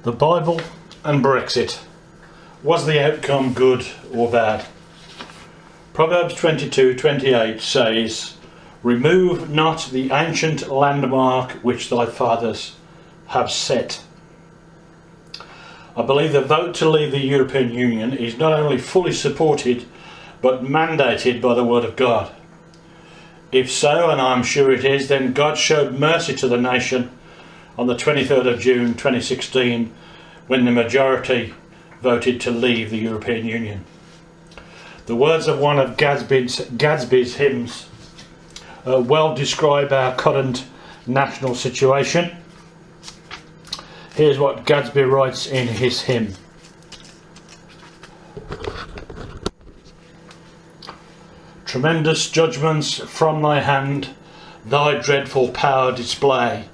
The Bible and Brexit. Was the outcome good or bad? Proverbs 22:28 says, "Remove not the ancient landmark which thy fathers have set." I believe the vote to leave the European Union is not only fully supported but mandated by the Word of God. If so, and I'm sure it is, then God showed mercy to the nation on the 23rd of June 2016 when the majority voted to leave the European Union. The words of one of Gadsby's hymns well describe our current national situation. Here's what Gadsby writes in his hymn. Tremendous judgments from thy hand thy dreadful power display.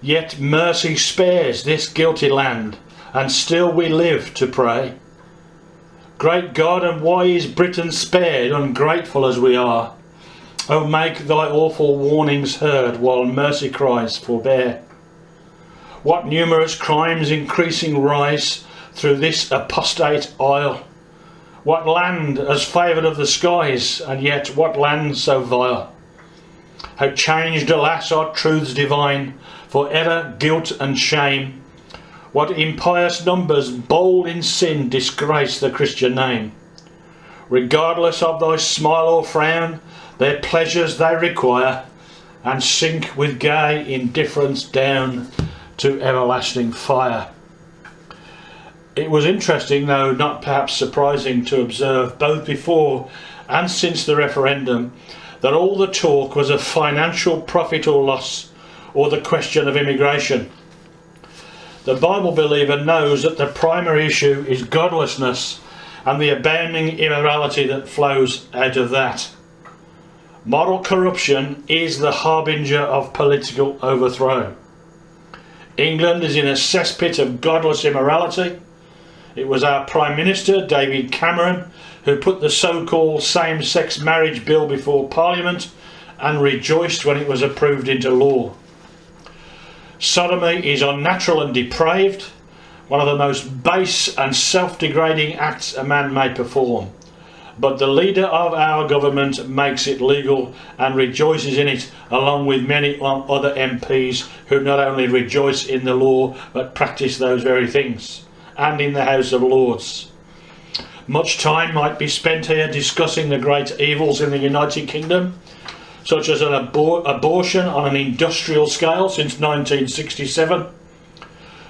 Yet mercy spares this guilty land, and still we live to pray. Great God, and why is Britain spared, ungrateful as we are? Oh, make thy awful warnings heard, while mercy cries forbear. What numerous crimes increasing rise through this apostate isle? What land as favoured of the skies, and yet what land so vile? How changed, alas, are truths divine, for error, guilt and shame. What impious numbers, bold in sin, disgrace the Christian name. Regardless of thy smile or frown, their pleasures they require, and sink with gay indifference down to everlasting fire. It was interesting, though not perhaps surprising, to observe both before and since the referendum that all the talk was of financial profit or loss, or the question of immigration. The Bible believer knows that the primary issue is godlessness and the abounding immorality that flows out of that. Moral corruption is the harbinger of political overthrow. England is in a cesspit of godless immorality. It was our Prime Minister, David Cameron, who put the so-called same-sex marriage bill before Parliament and rejoiced when it was approved into law. Sodomy is unnatural and depraved, one of the most base and self-degrading acts a man may perform. But the leader of our government makes it legal and rejoices in it, along with many other MPs who not only rejoice in the law but practice those very things, and in the House of Lords. Much time might be spent here discussing the great evils in the United Kingdom, such as an abortion on an industrial scale since 1967,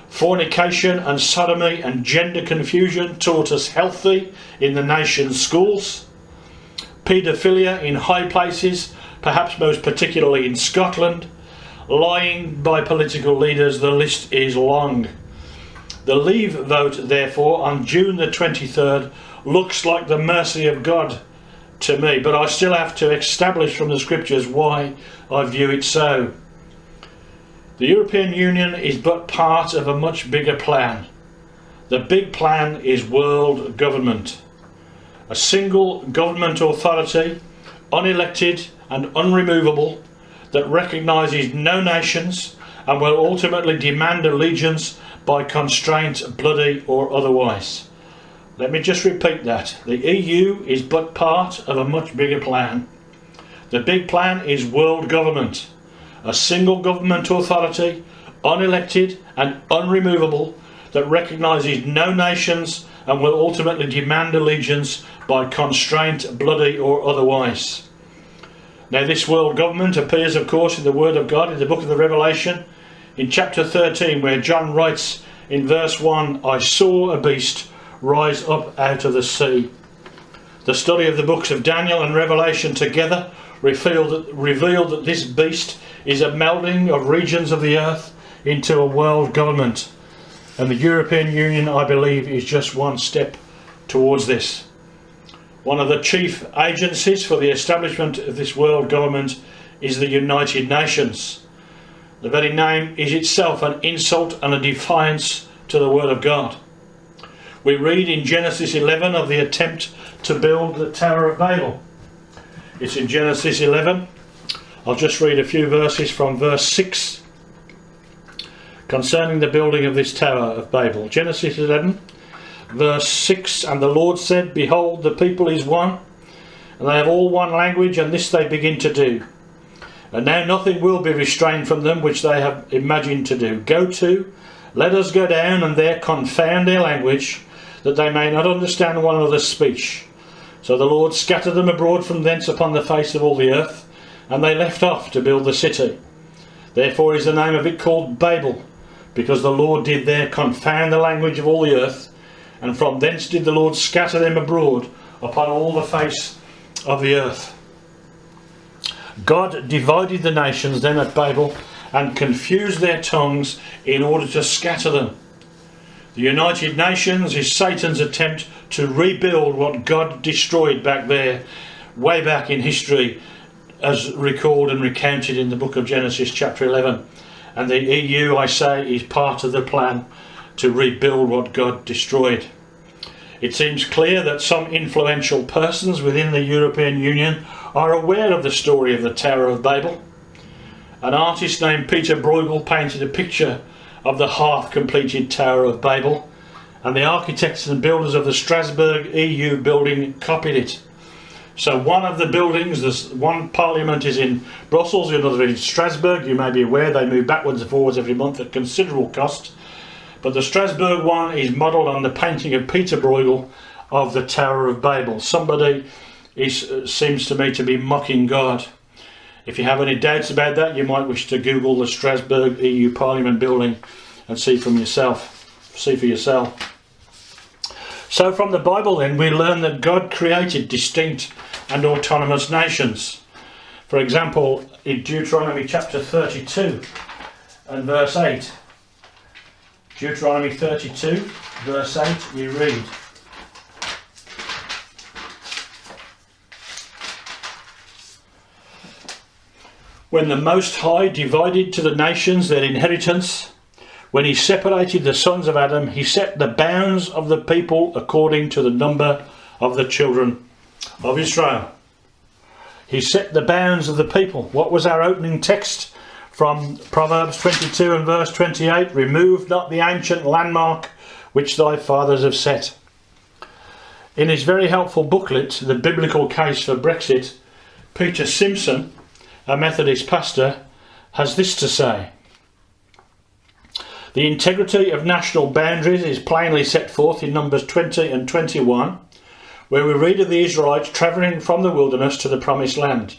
fornication and sodomy and gender confusion taught us healthy in the nation's schools, paedophilia in high places, perhaps most particularly in Scotland, lying by political leaders, the list is long. The Leave vote, therefore, on June the 23rd looks like the mercy of God to me, but I still have to establish from the scriptures why I view it so. The European Union is but part of a much bigger plan. The big plan is world government. A single government authority, unelected and unremovable, that recognises no nations and will ultimately demand allegiance by constraint, bloody or otherwise. Let me just repeat that. The EU is but part of a much bigger plan. The big plan is world government. A single government authority, unelected and unremovable, that recognises no nations and will ultimately demand allegiance by constraint, bloody or otherwise. Now, this world government appears, of course, in the Word of God in the book of the Revelation, in chapter 13, where John writes in verse 1, "I saw a beast rise up out of the sea." The study of the books of Daniel and Revelation together revealed that this beast is a melding of regions of the earth into a world government. And the European Union, I believe, is just one step towards this. One of the chief agencies for the establishment of this world government is the United Nations. The very name is itself an insult and a defiance to the Word of God. We read in Genesis 11 of the attempt to build the Tower of Babel. It's in Genesis 11. I'll just read a few verses from verse 6. concerning the building of this Tower of Babel. Genesis 11, verse 6, and the Lord said, behold, the people is one, and they have all one language, and this they begin to do. And now nothing will be restrained from them which they have imagined to do. Go to, let us go down, and there confound their language, that they may not understand one another's speech. So the Lord scattered them abroad from thence upon the face of all the earth, and they left off to build the city. Therefore is the name of it called Babel, because the Lord did there confound the language of all the earth, and from thence did the Lord scatter them abroad upon all the face of the earth. God divided the nations then at Babel and confused their tongues in order to scatter them. The United Nations is Satan's attempt to rebuild what God destroyed back there, way back in history, as recalled and recounted in the book of Genesis chapter 11. And the EU, I say, is part of the plan to rebuild what God destroyed. It seems clear that some influential persons within the European Union are aware of the story of the Tower of Babel. An artist named Peter Bruegel painted a picture of the half-completed Tower of Babel, and the architects and builders of the Strasbourg EU building copied it. So one of the buildings, this one parliament is in Brussels, the other is in Strasbourg. You may be aware they move backwards and forwards every month at considerable cost. But the Strasbourg one is modelled on the painting of Peter Bruegel of the Tower of Babel. Somebody seems to me to be mocking God. If you have any doubts about that, you might wish to Google the Strasbourg EU Parliament building and see for yourself. So from the Bible then, we learn that God created distinct and autonomous nations. For example, in Deuteronomy chapter 32 and verse 8. Deuteronomy 32, verse 8, we read, when the Most High divided to the nations their inheritance, when he separated the sons of Adam, he set the bounds of the people according to the number of the children of Israel. He set the bounds of the people. What was our opening text from Proverbs 22 and verse 28? Remove not the ancient landmark which thy fathers have set. In his very helpful booklet, The Biblical Case for Brexit, Peter Simpson, a Methodist pastor, has this to say. The integrity of national boundaries is plainly set forth in Numbers 20 and 21, where we read of the Israelites travelling from the wilderness to the promised land.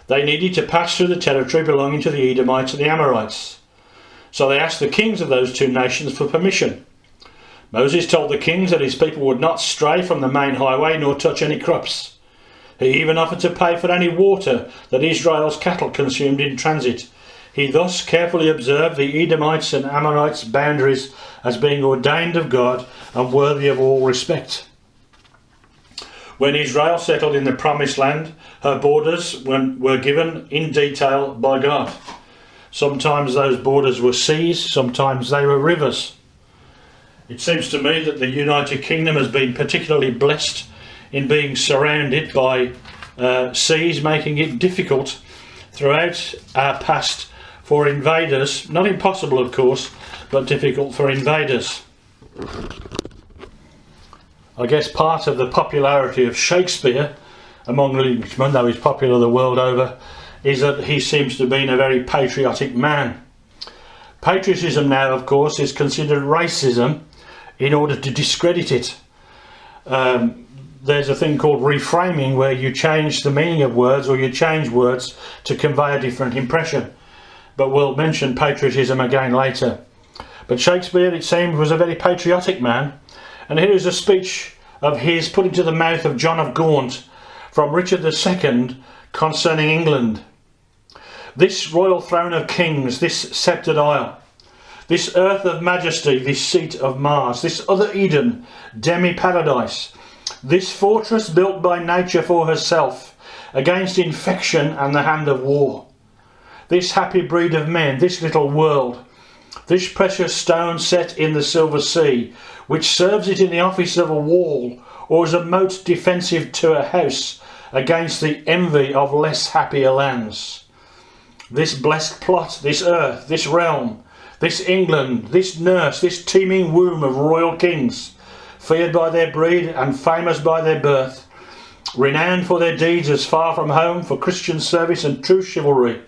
They needed to pass through the territory belonging to the Edomites and the Amorites. So they asked the kings of those two nations for permission. Moses told the kings that his people would not stray from the main highway nor touch any crops. He even offered to pay for any water that Israel's cattle consumed in transit. He thus carefully observed the Edomites and Amorites' boundaries as being ordained of God and worthy of all respect. When Israel settled in the promised land, her borders were given in detail by God. Sometimes those borders were seas, sometimes they were rivers. It seems to me that the United Kingdom has been particularly blessed in being surrounded by seas, making it difficult throughout our past for invaders, not impossible of course, but difficult for invaders. I guess part of the popularity of Shakespeare among Englishmen, though he's popular the world over, is that he seems to have been a very patriotic man. Patriotism now, of course, is considered racism in order to discredit it. There's a thing called reframing, where you change the meaning of words or you change words to convey a different impression. But we'll mention patriotism again later. But Shakespeare, it seemed, was a very patriotic man. And here is a speech of his put into the mouth of John of Gaunt from Richard II concerning England. This royal throne of kings, this sceptred isle, this earth of majesty, this seat of Mars, this other Eden, demi-paradise, this fortress built by nature for herself against infection and the hand of war, this happy breed of men, this little world, this precious stone set in the silver sea, which serves it in the office of a wall or as a moat defensive to a house against the envy of less happier lands. This blessed plot, this earth, this realm, This England, this nurse, this teeming womb of royal kings, feared by their breed and famous by their birth, renowned for their deeds as far from home for Christian service and true chivalry,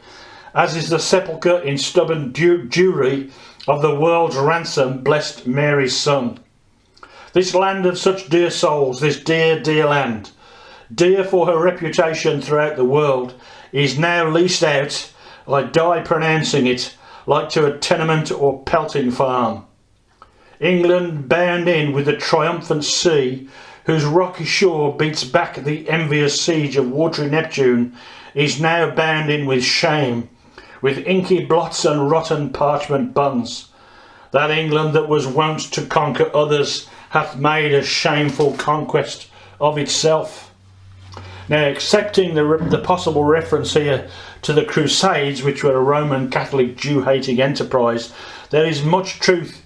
as is the sepulchre in stubborn Jewry of the world's ransom, blessed Mary's Son. This land of such dear souls, this dear, dear land, dear for her reputation throughout the world, is now leased out, I die pronouncing it, like to a tenement or pelting farm. England bound in with the triumphant sea, whose rocky shore beats back the envious siege of watery Neptune, is now bound in with shame, with inky blots and rotten parchment buns. That England that was wont to conquer others hath made a shameful conquest of itself. Now, accepting the possible reference here to the Crusades, which were a Roman Catholic Jew-hating enterprise, there is much truth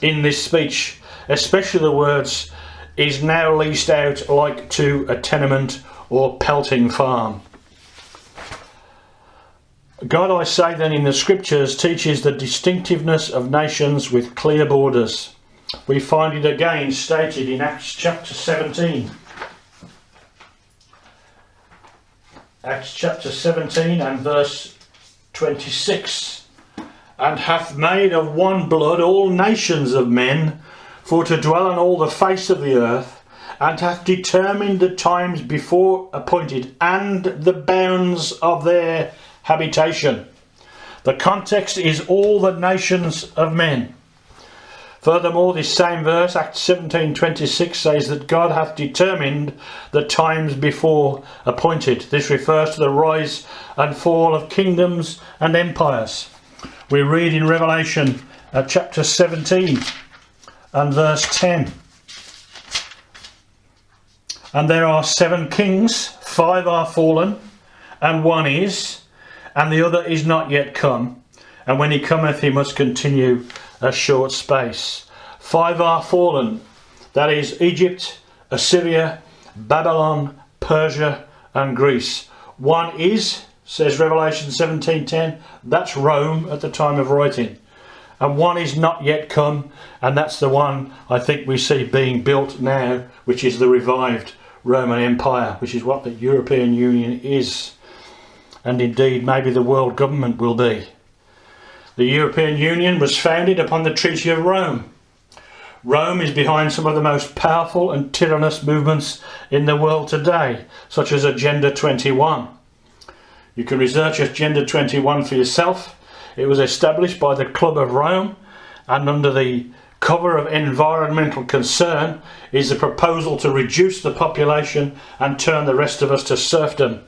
in this speech, especially the words, is now leased out like to a tenement or pelting farm. God, I say then, in the scriptures teaches the distinctiveness of nations with clear borders. We find it again stated in Acts chapter 17. Acts chapter 17 and verse 26. And hath made of one blood all nations of men, for to dwell on all the face of the earth, and hath determined the times before appointed, and the bounds of their habitation. The context is all the nations of men. Furthermore, this same verse, Acts 17:26, says that God hath determined the times before appointed. This refers to the rise and fall of kingdoms and empires. We read in Revelation chapter 17 and verse 10. And there are 7 kings, 5 are fallen, and 1 is, and the other is not yet come. And when he cometh, he must continue a short space. 5 are fallen, that is Egypt, Assyria, Babylon, Persia and Greece. 1 is, says Revelation 17:10, that's Rome at the time of writing. And 1 is not yet come, and that's the one I think we see being built now, which is the revived Roman Empire, which is what the European Union is, and indeed maybe the world government will be. The European Union was founded upon the Treaty of Rome. Rome is behind some of the most powerful and tyrannous movements in the world today, such as Agenda 21. You can research Agenda 21 for yourself. It was established by the Club of Rome, and under the cover of environmental concern is a proposal to reduce the population and turn the rest of us to serfdom.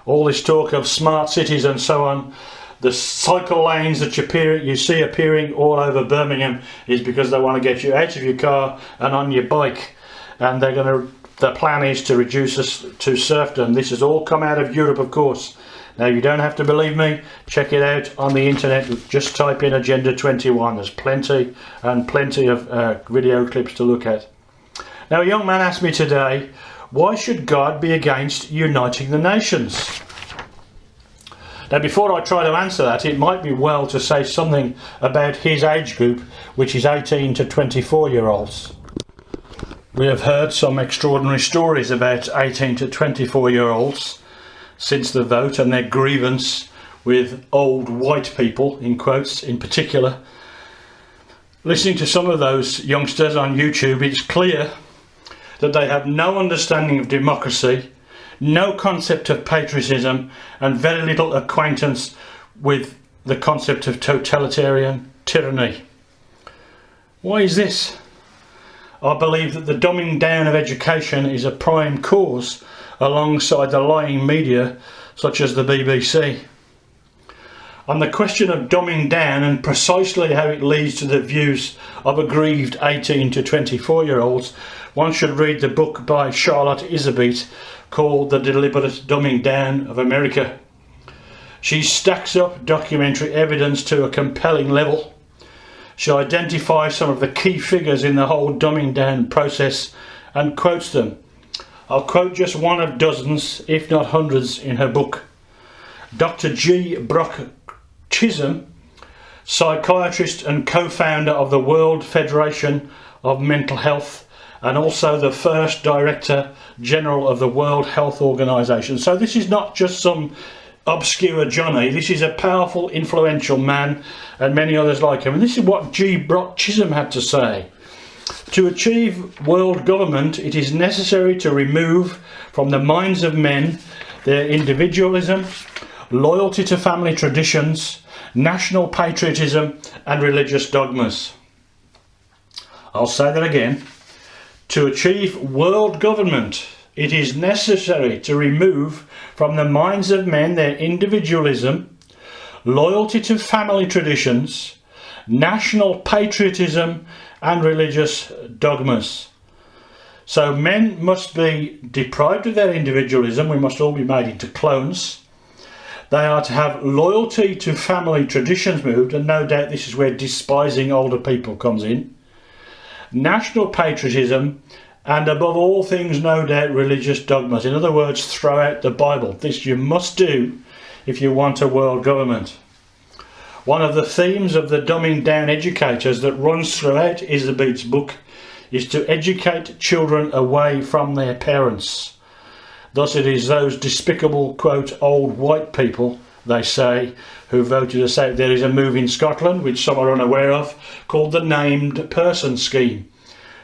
All this talk of smart cities and so on, the cycle lanes that you see appearing all over Birmingham is because they want to get you out of your car and on your bike, and the plan is to reduce us to serfdom. This has all come out of Europe, of course. Now, you don't have to believe me, check it out on the internet, just type in Agenda 21, there's plenty and plenty of video clips to look at. Now, a young man asked me today, why should God be against uniting the nations? Now, before I try to answer that, it might be well to say something about his age group, which is 18 to 24-year-olds. We have heard some extraordinary stories about 18 to 24-year-olds since the vote and their grievance with old white people, in quotes, in particular. Listening to some of those youngsters on YouTube, it's clear that they have no understanding of democracy, no concept of patriotism, and very little acquaintance with the concept of totalitarian tyranny. Why is this? I believe that the dumbing down of education is a prime cause, alongside the lying media such as the BBC. On the question of dumbing down and precisely how it leads to the views of aggrieved 18 to 24-year-olds, one should read the book by Charlotte Iserbyt called The Deliberate Dumbing Down of America. She stacks up documentary evidence to a compelling level. She identifies some of the key figures in the whole dumbing down process and quotes them. I'll quote just one of dozens, if not hundreds, in her book. Dr. G. Brock Chisholm psychiatrist and co-founder of the World Federation of Mental Health, and also the first Director General of the World Health Organization. So this is not just some obscure Johnny, this is a powerful, influential man, and many others like him. And this is what G. Brock Chisholm had to say. To achieve world government, it is necessary to remove from the minds of men their individualism, loyalty to family traditions, national patriotism and religious dogmas. I'll say that again. To achieve world government, it is necessary to remove from the minds of men their individualism, loyalty to family traditions, national patriotism and religious dogmas. So men must be deprived of their individualism. We must all be made into clones. They are to have loyalty to family traditions moved, and no doubt this is where despising older people comes in. National patriotism, and above all things, no doubt, religious dogmas. In other words, throw out the Bible. This you must do if you want a world government. One of the themes of the dumbing down educators that runs throughout Isabeat's book is to educate children away from their parents. Thus it is those despicable, quote, old white people, they say, who voted us out. There is a move in Scotland, which some are unaware of, called the Named Person Scheme.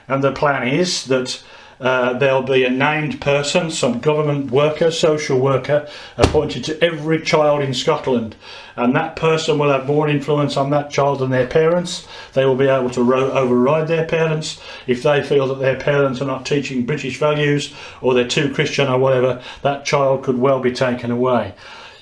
And the plan is that there'll be a named person, some government worker, social worker, appointed to every child in Scotland. And that person will have more influence on that child than their parents. They will be able to override their parents. If they feel that their parents are not teaching British values, or they're too Christian or whatever, that child could well be taken away.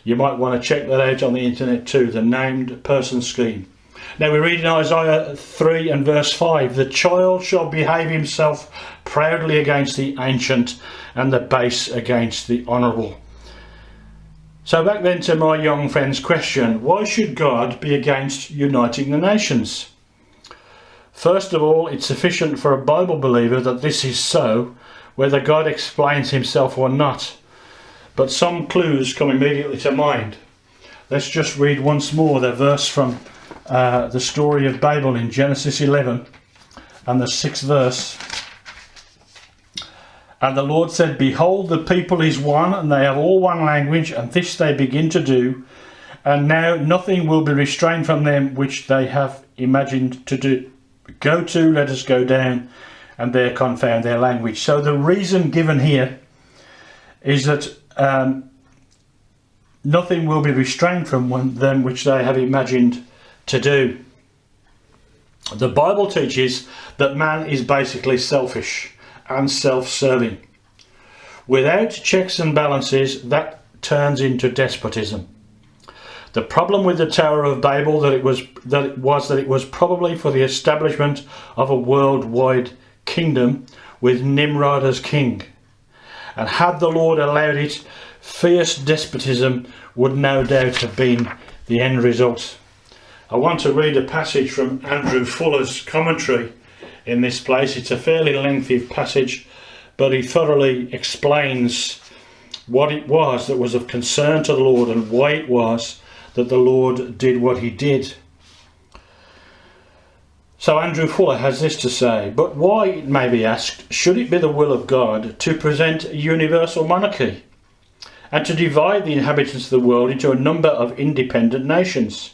You might want to check that out on the internet too, the Named Person Scheme. Now we read in Isaiah 3 and verse 5, the child shall behave himself proudly against the ancient, and the base against the honourable. So back then to my young friend's question, why should God be against uniting the nations? First of all, it's sufficient for a Bible believer that this is so, whether God explains himself or not. But some clues come immediately to mind. Let's just read once more the verse from the story of Babel in Genesis 11 and the 6th verse. And the Lord said, behold, the people is one, and they have all one language, and this they begin to do. And now nothing will be restrained from them which they have imagined to do. Go to, let us go down, and there confound their language. So the reason given here is that nothing will be restrained from them which they have imagined to do. The Bible teaches that man is basically selfish and self-serving. Without checks and balances, that turns into despotism. The problem with the Tower of Babel that it was probably for the establishment of a worldwide kingdom with Nimrod as king. And had the Lord allowed it, fierce despotism would no doubt have been the end result. I want to read a passage from Andrew Fuller's commentary in this place. It's a fairly lengthy passage, but he thoroughly explains what it was that was of concern to the Lord and why it was that the Lord did what he did. So Andrew Fuller has this to say, but why, it may be asked, should it be the will of God to present a universal monarchy and to divide the inhabitants of the world into a number of independent nations?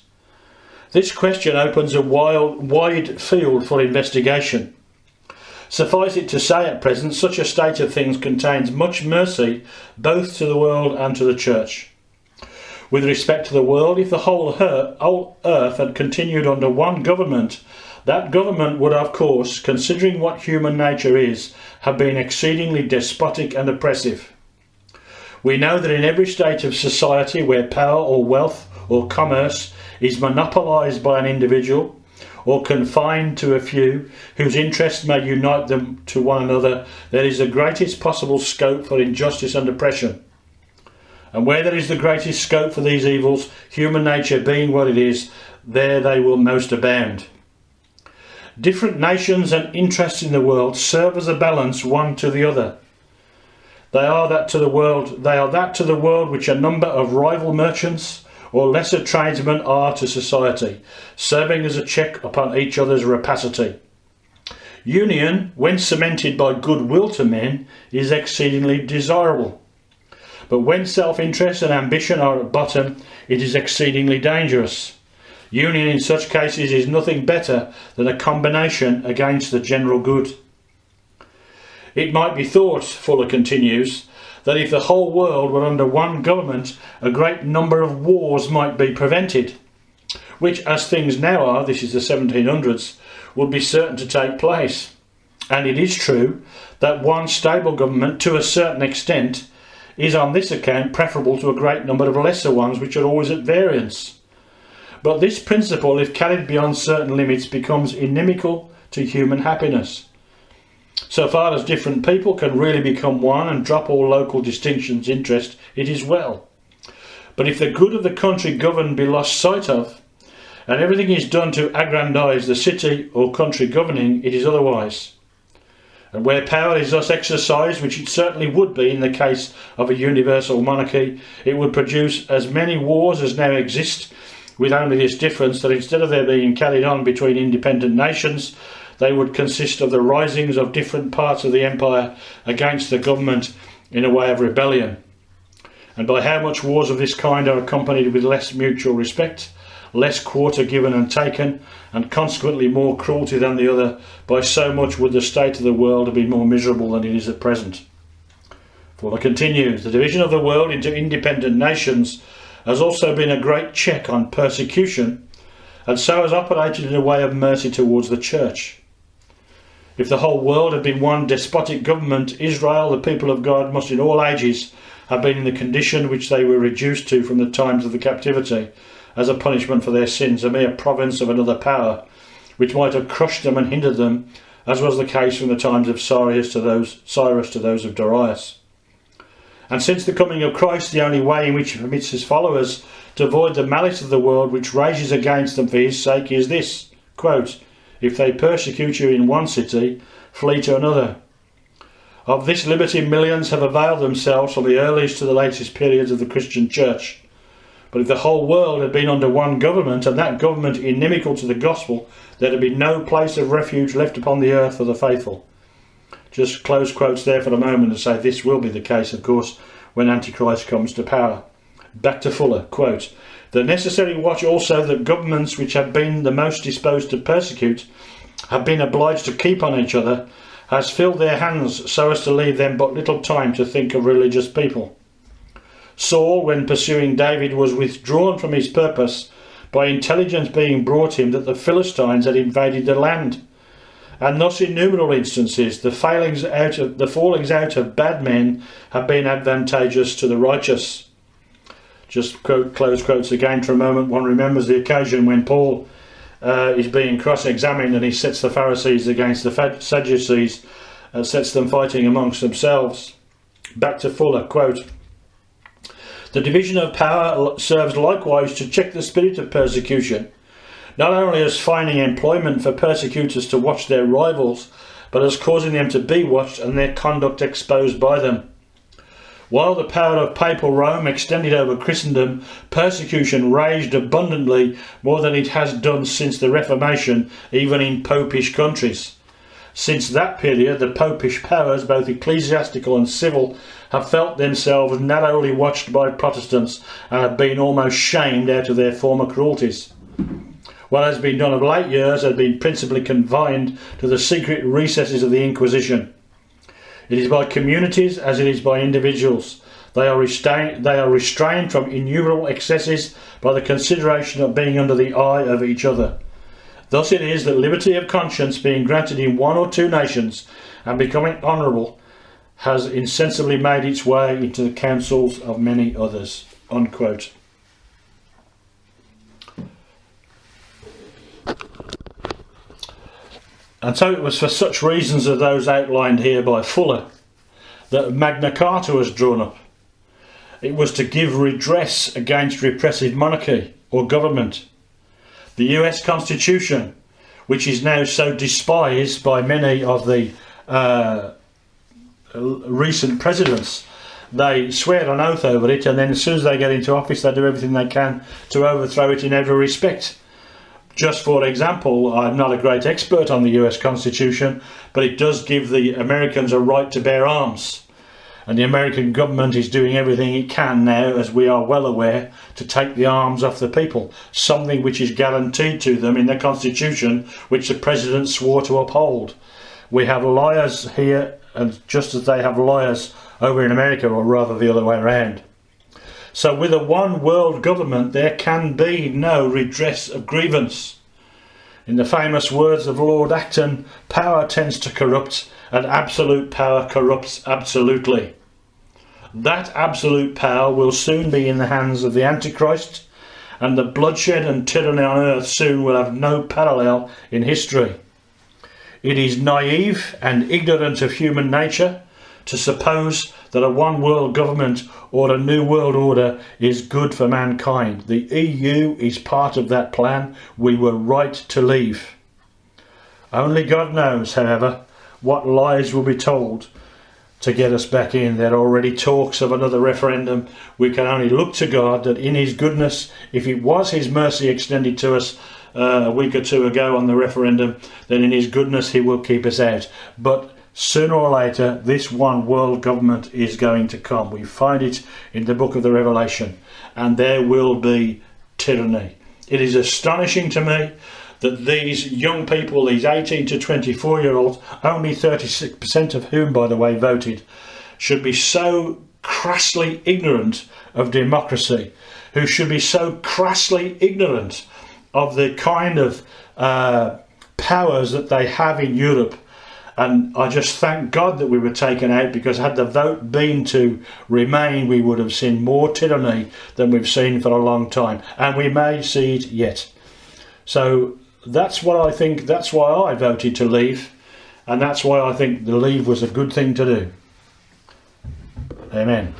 This question opens a wide field for investigation. Suffice it to say at present, such a state of things contains much mercy both to the world and to the church. With respect to the world, if the whole earth had continued under one government, that government would, of course, considering what human nature is, have been exceedingly despotic and oppressive. We know that in every state of society where power or wealth or commerce is monopolised by an individual or confined to a few whose interests may unite them to one another, there is the greatest possible scope for injustice and oppression. And where there is the greatest scope for these evils, human nature being what it is, there they will most abound. Different nations and interests in the world serve as a balance one to the other. They are that to the world which a number of rival merchants or lesser tradesmen are to society, serving as a check upon each other's rapacity. Union, when cemented by goodwill to men, is exceedingly desirable. But when self-interest and ambition are at bottom, it is exceedingly dangerous. Union in such cases is nothing better than a combination against the general good. It might be thought, Fuller continues, that if the whole world were under one government, a great number of wars might be prevented, which, as things now are, this is the 1700s, would be certain to take place. And it is true that one stable government, to a certain extent, is on this account preferable to a great number of lesser ones which are always at variance. But this principle, if carried beyond certain limits, becomes inimical to human happiness. So far as different people can really become one and drop all local distinctions interest, it is well. But if the good of the country governed be lost sight of, and everything is done to aggrandise the city or country governing, it is otherwise. And where power is thus exercised, which it certainly would be in the case of a universal monarchy, it would produce as many wars as now exist, with only this difference that instead of their being carried on between independent nations, they would consist of the risings of different parts of the empire against the government in a way of rebellion. And by how much wars of this kind are accompanied with less mutual respect, less quarter given and taken, and consequently more cruelty than the other, by so much would the state of the world have been more miserable than it is at present. Fuller continues, the division of the world into independent nations has also been a great check on persecution, and so has operated in a way of mercy towards the Church. If the whole world had been one despotic government, Israel, the people of God, must in all ages have been in the condition which they were reduced to from the times of the captivity, as a punishment for their sins, a mere province of another power, which might have crushed them and hindered them, as was the case from the times of Cyrus to those of Darius. And since the coming of Christ, the only way in which he permits his followers to avoid the malice of the world which rages against them for his sake is this, quote, if they persecute you in one city, flee to another. Of this liberty millions have availed themselves from the earliest to the latest periods of the Christian Church. But if the whole world had been under one government, and that government inimical to the gospel, there would be no place of refuge left upon the earth for the faithful. Just close quotes there for a moment and say this will be the case, of course, when Antichrist comes to power. Back to Fuller, quote, the necessary watch also that governments which have been the most disposed to persecute have been obliged to keep on each other, has filled their hands so as to leave them but little time to think of religious people. Saul, when pursuing David, was withdrawn from his purpose by intelligence being brought him that the Philistines had invaded the land. And thus in innumerable instances the fallings out of bad men have been advantageous to the righteous. Just close quotes again for a moment. One remembers the occasion when Paul is being cross-examined and he sets the Pharisees against the Sadducees, sets them fighting amongst themselves. Back to Fuller, quote, the division of power serves likewise to check the spirit of persecution, not only as finding employment for persecutors to watch their rivals, but as causing them to be watched and their conduct exposed by them. While the power of papal Rome extended over Christendom, persecution raged abundantly more than it has done since the Reformation, even in popish countries. Since that period, the popish powers, both ecclesiastical and civil, have felt themselves narrowly watched by Protestants and have been almost shamed out of their former cruelties. What has been done of late years has been principally confined to the secret recesses of the Inquisition. It is by communities as it is by individuals. They are restrained from innumerable excesses by the consideration of being under the eye of each other. Thus it is that liberty of conscience, being granted in one or two nations and becoming honourable, has insensibly made its way into the councils of many others. Unquote. And so it was for such reasons as those outlined here by Fuller that Magna Carta was drawn up. It was to give redress against repressive monarchy or government. The US Constitution, which is now so despised by many of the recent presidents, they swear an oath over it, and then as soon as they get into office they do everything they can to overthrow it in every respect. Just for example, I'm not a great expert on the US Constitution, but it does give the Americans a right to bear arms. And the American government is doing everything it can now, as we are well aware, to take the arms off the people, something which is guaranteed to them in the Constitution, which the President swore to uphold. We have liars here, and just as they have liars over in America, or rather the other way around. So with a one world government there can be no redress of grievance. In the famous words of Lord Acton, power tends to corrupt, and absolute power corrupts absolutely. That absolute power will soon be in the hands of the Antichrist, and the bloodshed and tyranny on earth soon will have no parallel in history. It is naive and ignorant of human nature to suppose that a one world government or a new world order is good for mankind. The EU is part of that plan. We were right to leave. Only God knows, however, what lies will be told to get us back in. There are already talks of another referendum. We can only look to God that in his goodness, if it was his mercy extended to us a week or two ago on the referendum, then in his goodness he will keep us out. But sooner or later this one world government is going to come. We find it in the book of the Revelation, and there will be tyranny. It is astonishing to me that these young people, these 18 to 24 year olds, only 36% of whom by the way voted, should be so crassly ignorant of democracy, who should be so crassly ignorant of the kind of powers that they have in Europe. And I just thank God that we were taken out, because had the vote been to remain, we would have seen more tyranny than we've seen for a long time, and we may see it yet. So that's what I think. That's why I voted to leave, and that's why I think the leave was a good thing to do. Amen.